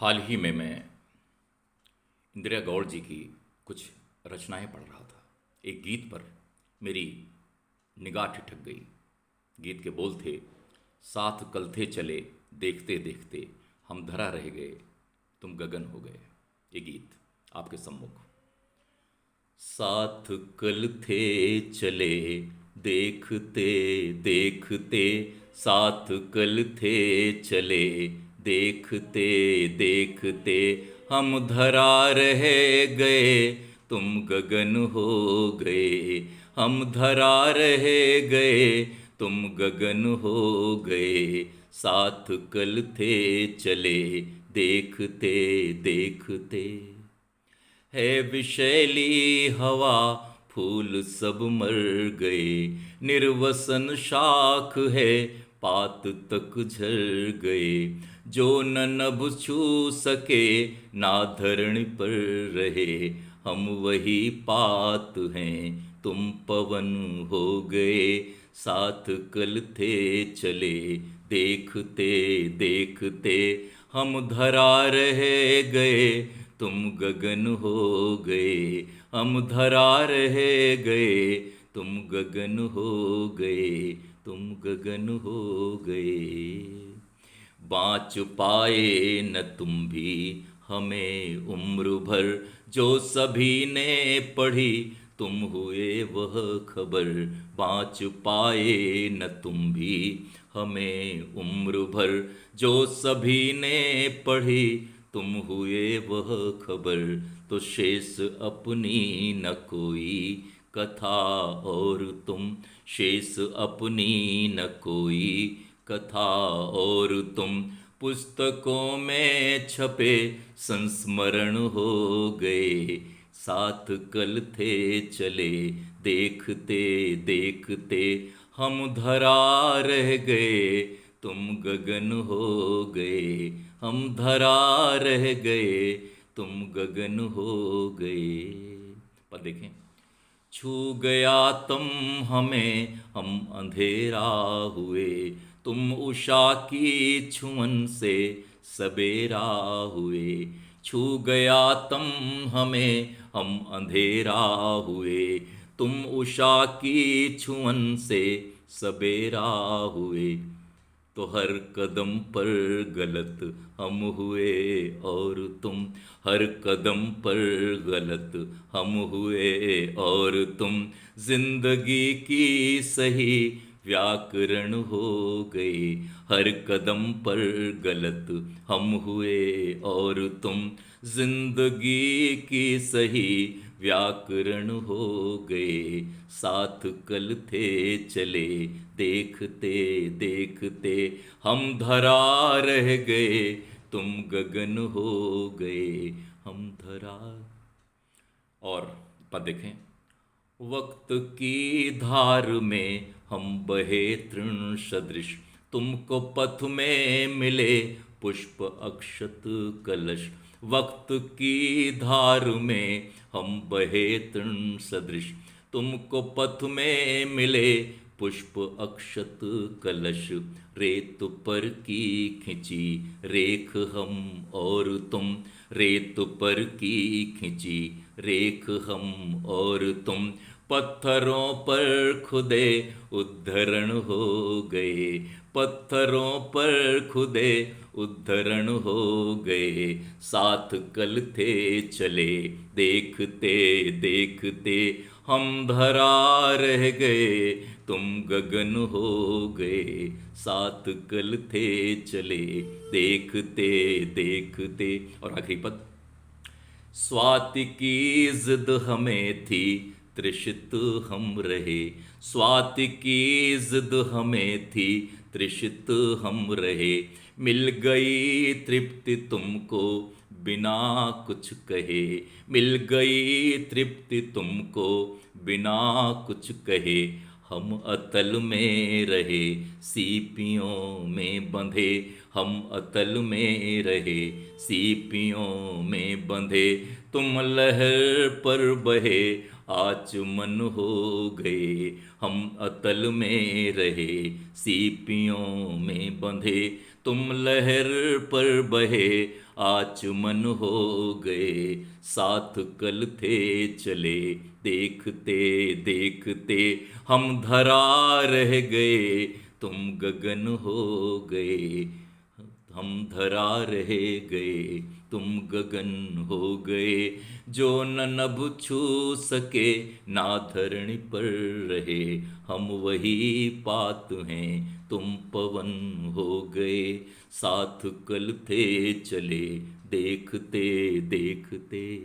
हाल ही में मैं इंदिरा गौड़ जी की कुछ रचनाएं पढ़ रहा था। एक गीत पर मेरी निगाह ठिठक गई। गीत के बोल थे, साथ कल थे चले देखते देखते, हम धरा रह गए तुम गगन हो गए। ये गीत आपके सम्मुख। साथ कल थे चले देखते देखते, साथ कल थे चले देखते देखते, हम धरा रह गए तुम गगन हो गए। हम धरा रह गए तुम गगन हो गए। साथ कल थे चले देखते देखते। है विषैली हवा फूल सब मर गए, निर्वसन शाख है पात तक झर गए। जो न नभ छू सके ना धरणी पर रहे, हम वही पात हैं तुम पवन हो गए। साथ कल थे चले देखते देखते, हम धरा रह गए तुम गगन हो गए। हम धरा रह गए तुम गगन हो गए। तुम गगन हो गए। बाँच पाए न तुम भी हमें उम्र भर, जो सभी ने पढ़ी तुम हुए वह खबर। बाँच पाए न तुम भी हमें उम्र भर, जो सभी ने पढ़ी तुम हुए वह खबर। तो शेष अपनी न कोई कथा और तुम, शेष अपनी न कोई कथा और तुम, पुस्तकों में छपे संस्मरण हो गए। साथ कल थे चले देखते देखते, हम धरा रह गए तुम गगन हो गए। हम धरा रह गए तुम गगन हो गए। पर देखें, छू गया तुम हमें हम अंधेरा हुए, तुम उषा की छुअन से सबेरा हुए। छू गया तुम हमें हम अंधेरा हुए, तुम उषा की छुअन से सबेरा हुए। तो हर कदम पर गलत हम हुए और तुम, हर कदम पर गलत हम हुए और तुम, जिंदगी की सही व्याकरण हो गए। हर कदम पर गलत हम हुए और तुम, जिंदगी की सही व्याकरण हो गए। साथ कल थे चले देखते देखते, हम धरा रह गए तुम गगन हो गए। हम धरा। और पद देखें, वक्त की धार में हम बहे तृण सदृश, तुमको पथ में मिले पुष्प अक्षत कलश। वक्त की धार में हम बहे तृण सदृश, तुमको पथ में मिले पुष्प अक्षत कलश। रेत पर की खिंची रेख हम और तुम, रेत पर की खिंची रेख हम और तुम, पत्थरों पर खुदे उद्धरण हो गए। पत्थरों पर खुदे उद्धरण हो गए। साथ कल थे चले देखते देखते, हम धरा रह गए तुम गगन हो गए। साथ कल थे चले देखते देखते। और आखिरी पद, स्वाति की जिद हमें थी तृषित हम रहे। स्वाति की जिद हमें थी तृषित हम रहे। मिल गई तृप्ति तुमको बिना कुछ कहे। मिल गई तृप्ति तुमको बिना कुछ कहे। हम अतल में रहे सीपियों में बंधे। हम अतल में रहे सीपियों में बंधे। तुम लहर पर बहे आचमन हो गए। हम अतल में रहे, सीपियों में बंधे, तुम लहर पर बहे, आचमन हो गए। साथ कल थे चले, देखते देखते हम धरा रह गए, तुम गगन हो गए। हम धरा रह गए, तुम गगन हो गए। जो न नभ छू सके, ना धरणी पर रहे, हम वही पात हैं, तुम पवन हो गए। साथ कल थे चले, देखते देखते।